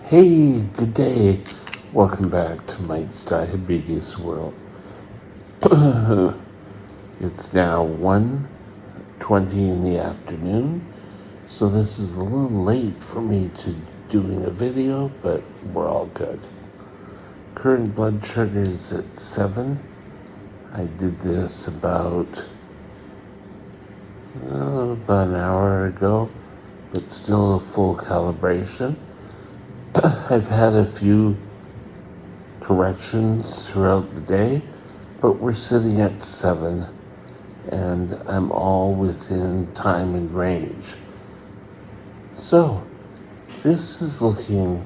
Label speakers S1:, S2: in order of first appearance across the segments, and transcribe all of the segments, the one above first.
S1: Hey, good day. Welcome back to Mike's Diabetes World. It's now 1:20 in the afternoon, so this is a little late for me to doing a video, but we're all good. Current blood sugar is at 7. I did this about an hour ago, but still a full calibration. I've had a few corrections throughout the day, but we're sitting at 7, and I'm all within time and range. So, this is looking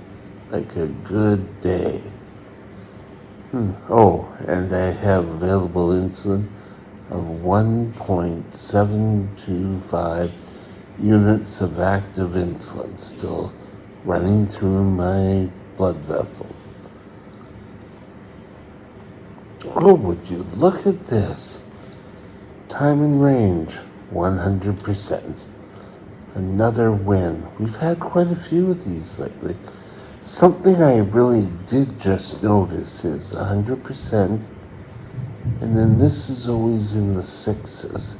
S1: like a good day. Oh, and I have available insulin of 1.725 units of active insulin still running through my blood vessels. Oh, would you look at this? Time and range, 100%. Another win. We've had quite a few of these lately. Something I really did just notice is 100%, and then this is always in the 6s.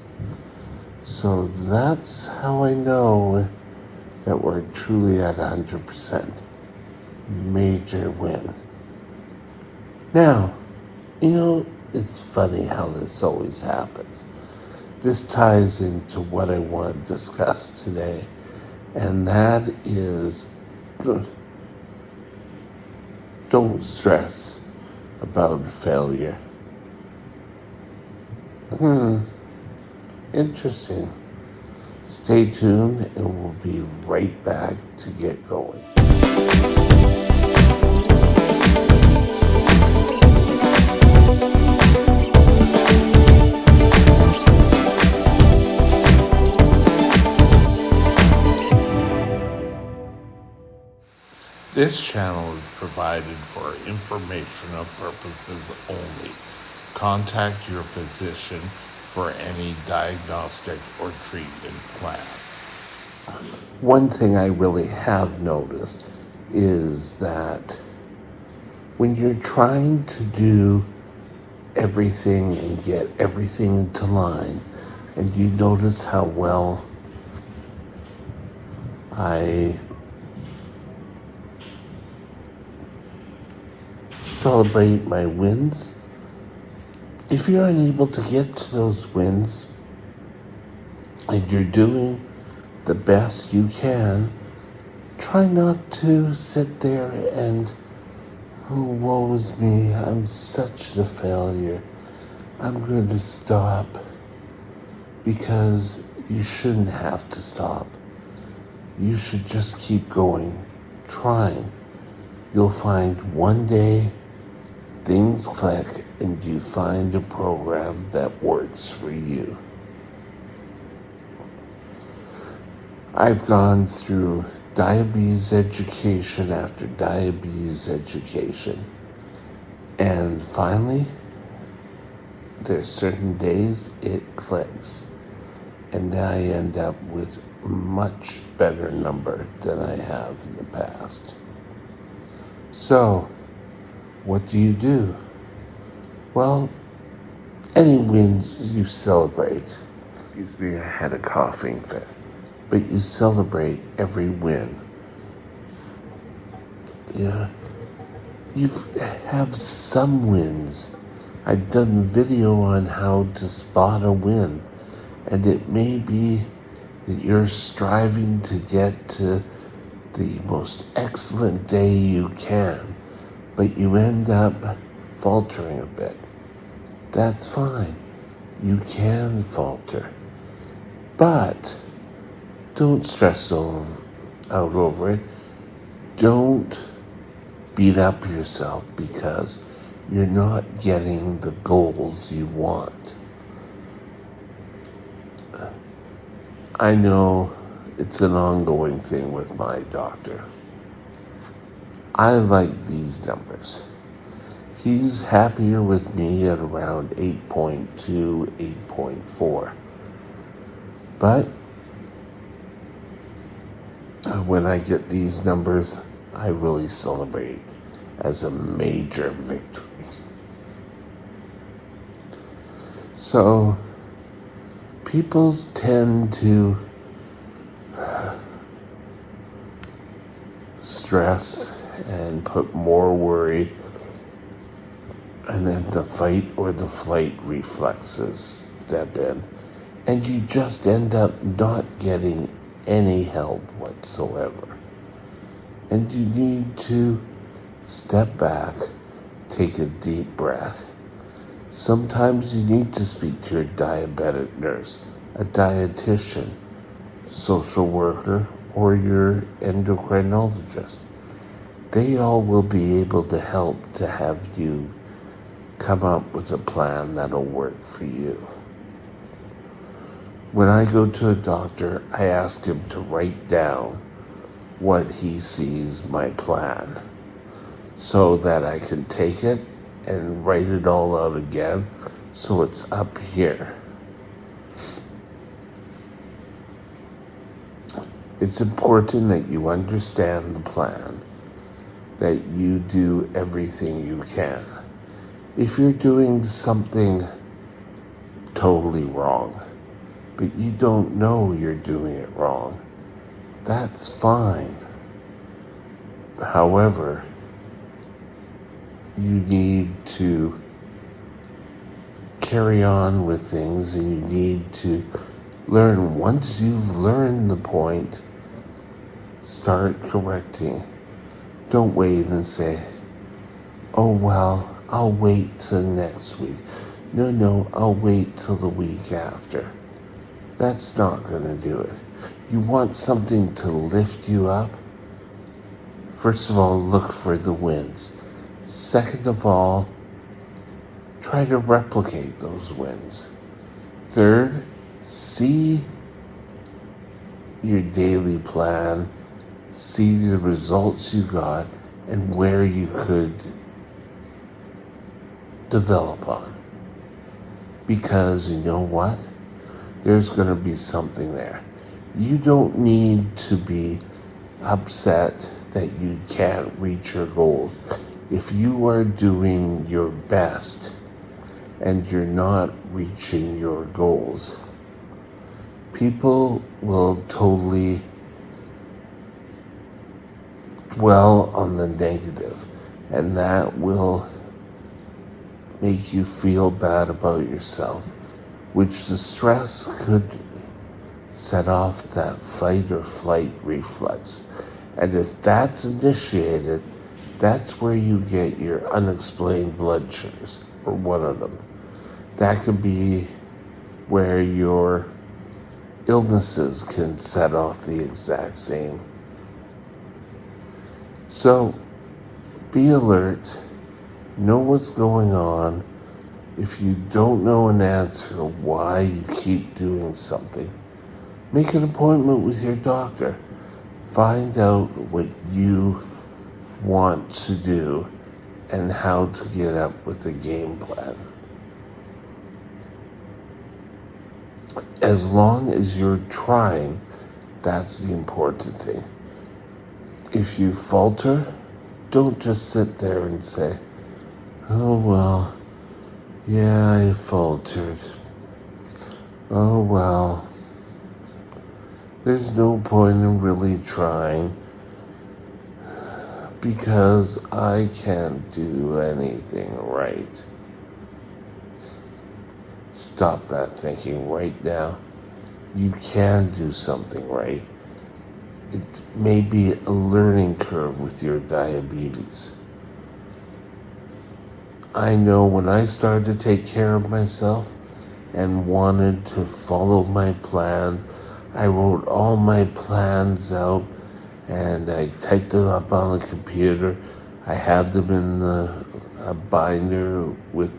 S1: So that's how I know that we're truly at 100%. Major win. Now, it's funny how this always happens. This ties into what I want to discuss today, and that is don't stress about failure. Interesting. Stay tuned, and we'll be right back to get going. This channel is provided for informational purposes only. Contact your physician for any diagnostic or treatment plan. One thing I really have noticed is that when you're trying to do everything and get everything into line, and you notice how well I celebrate my wins. If you're unable to get to those wins and you're doing the best you can, try not to sit there and, oh, woe is me, I'm such a failure, I'm going to stop. Because you shouldn't have to stop. You should just keep going, trying. You'll find one day things click and you find a program that works for you. I've gone through diabetes education after diabetes education. And finally, there's certain days it clicks. And I end up with a much better number than I have in the past. So, what do? Well, any wins you celebrate. Excuse me, I had a coughing fit. But you celebrate every win. Yeah. You have some wins. I've done a video on how to spot a win. And it may be that you're striving to get to the most excellent day you can, but you end up faltering a bit. That's fine. You can falter. But don't stress out over it. Don't beat up yourself because you're not getting the goals you want. I know it's an ongoing thing with my doctor. I like these numbers. He's happier with me at around 8.2, 8.4. But when I get these numbers, I really celebrate as a major victory. So, people tend to stress and put more worry, and then the fight or the flight reflexes step in, and you just end up not getting any help whatsoever. And you need to step back, take a deep breath. Sometimes you need to speak to your diabetic nurse, a dietitian, social worker, or your endocrinologist. They all will be able to help to have you come up with a plan that'll work for you. When I go to a doctor, I ask him to write down what he sees my plan so that I can take it and write it all out again so it's up here. It's important that you understand the plan, that you do everything you can. If you're doing something totally wrong, but you don't know you're doing it wrong, that's fine. However, you need to carry on with things, and you need to learn. Once you've learned the point, start correcting. Don't wait and say, oh, well, I'll wait till next week. No, I'll wait till the week after. That's not going to do it. You want something to lift you up? First of all, look for the wins. Second of all, try to replicate those wins. Third, see your daily plan, see the results you got, and where you could develop on. Because you know what? There's going to be something there. You don't need to be upset that you can't reach your goals. If you are doing your best and you're not reaching your goals, people will totally dwell on the negative, and that will make you feel bad about yourself, which the stress could set off that fight or flight reflex. And if that's initiated, that's where you get your unexplained blood sugars, or one of them. That could be where your illnesses can set off the exact same. So be alert, know what's going on. If you don't know an answer why you keep doing something, make an appointment with your doctor. Find out what you want to do and how to get up with the game plan. As long as you're trying, that's the important thing. If you falter, don't just sit there and say, oh, well, yeah, I faltered. Oh, well, there's no point in really trying because I can't do anything right. Stop that thinking right now. You can do something right. It may be a learning curve with your diabetes. I know when I started to take care of myself and wanted to follow my plan, I wrote all my plans out and I typed them up on the computer. I had them in a binder with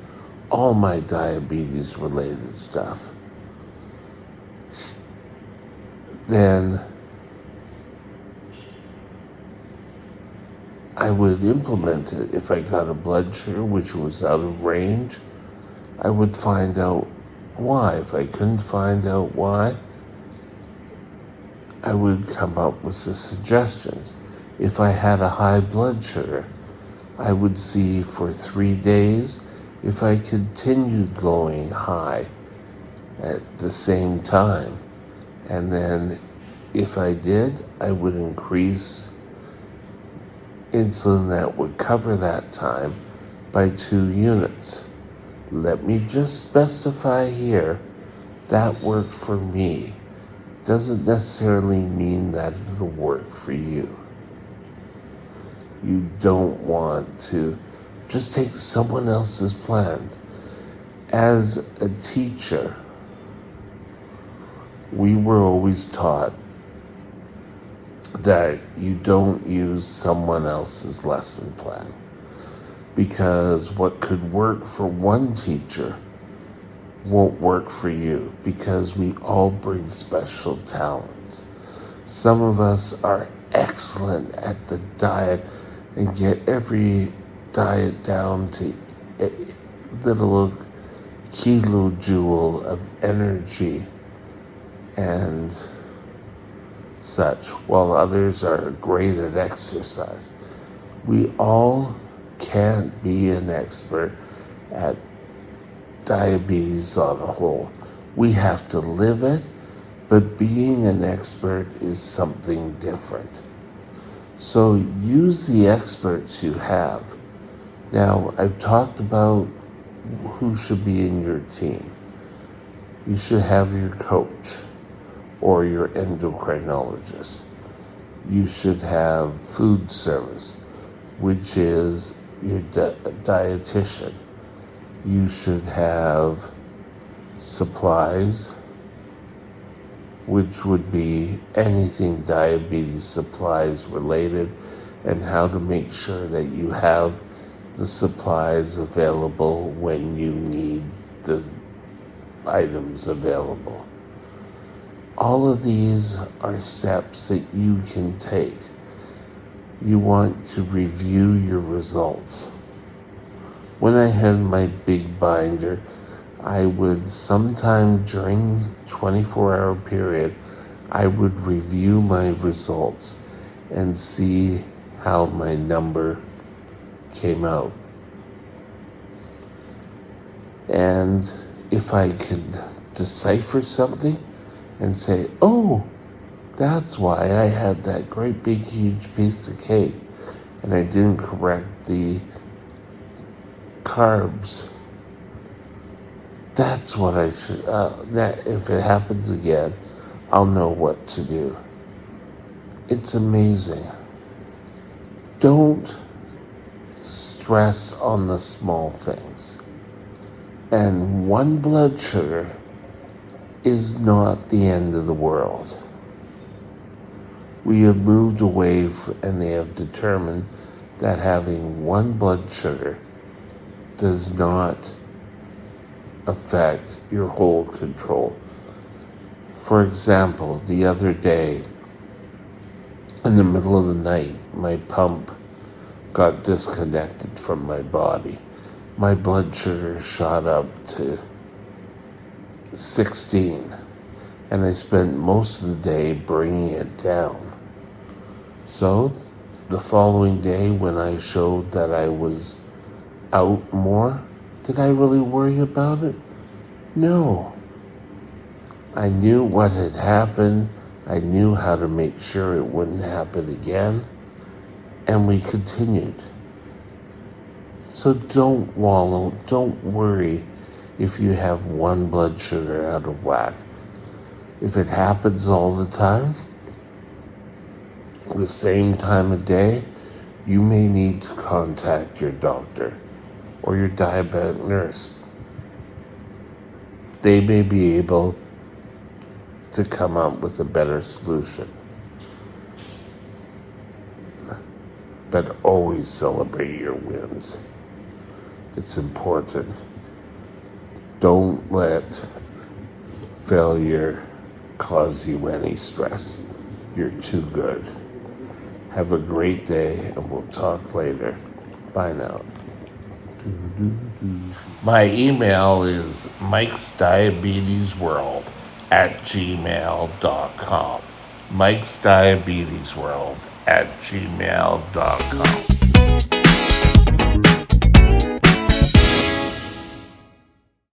S1: all my diabetes related stuff. Then I would implement it. If I got a blood sugar which was out of range, I would find out why. If I couldn't find out why, I would come up with the suggestions. If I had a high blood sugar, I would see for 3 days if I continued going high at the same time. And then if I did, I would increase insulin that would cover that time by 2 units. Let me just specify here that worked for me. Doesn't necessarily mean that it'll work for you. You don't want to just take someone else's plans. As a teacher, we were always taught that you don't use someone else's lesson plan, because what could work for one teacher won't work for you, because we all bring special talents. Some of us are excellent at the diet and get every diet down to a little kilojoule of energy and such, while others are great at exercise. We all can't be an expert at diabetes on a whole. We have to live it, but being an expert is something different. So use the experts you have. Now, I've talked about who should be in your team. You should have your coach or your endocrinologist. You should have food service, which is your dietitian. You should have supplies, which would be anything diabetes supplies related, and how to make sure that you have the supplies available when you need the items available. All of these are steps that you can take. You want to review your results. When I had my big binder, I would sometime during 24-hour period, I would review my results and see how my number came out. And if I could decipher something and say, oh, that's why I had that great big huge piece of cake and I didn't correct the carbs. That's what I should, if it happens again, I'll know what to do. It's amazing. Don't stress on the small things. And one blood sugar is not the end of the world. We have moved away and they have determined that having one blood sugar does not affect your whole control. For example, the other day, in the middle of the night, my pump got disconnected from my body. My blood sugar shot up to 16, and I spent most of the day bringing it down. So, the following day when I showed that I was out more, did I really worry about it? No. I knew what had happened. I knew how to make sure it wouldn't happen again. And we continued. So don't wallow, don't worry if you have one blood sugar out of whack. If it happens all the time, the same time of day, you may need to contact your doctor or your diabetic nurse. They may be able to come up with a better solution. But always celebrate your wins. It's important. Don't let failure cause you any stress. You're too good. Have a great day, and we'll talk later. Bye now. My email is mikesdiabetesworld@gmail.com. mikesdiabetesworld at gmail.com.